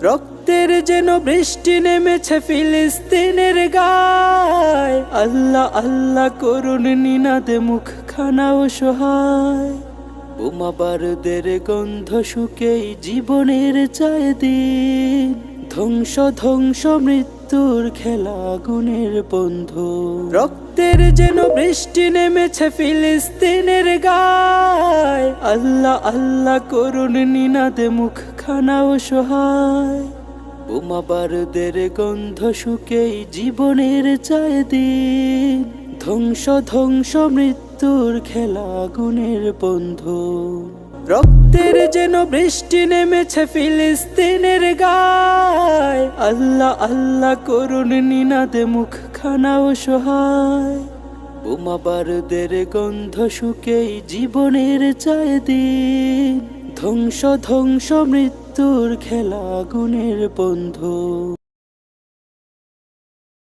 রক্তের যেন বৃষ্টি নেমেছে ফিলিস্তিনের গায়। আল্লাহ আল্লাহ করুন নিনাদে মুখখানা অসহায়। বোমা বারুদের গন্ধ শুকেই জীবনের চায় দিন। ধ্বংস ধ্বংস মৃত্যুর খেলা আগুনের বন্ধু। রক্তের যেন বৃষ্টি নেমেছে ফিলিস্তিনের গায়। আল্লাহ আল্লাহ করুন নিনাদে মুখখানা অসহায়। বোমা বারুদের গন্ধ শুকেই জীবনের চায় দিন। ধ্বংস ধ্বংস মৃত্যুর খেলা আগুনের বন্ধু। রক্তের যেন বৃষ্টি নেমেছে ফিলিস্তিনের গায়। আল্লাহ আল্লাহ করুন নিনাদে মুখখানা অসহায়। বোমা বারুদের গন্ধ শুকেই জীবনের চায় দিন। ধ্বংস ধ্বংস মৃত্যুর খেলা আগুনের বন্ধু।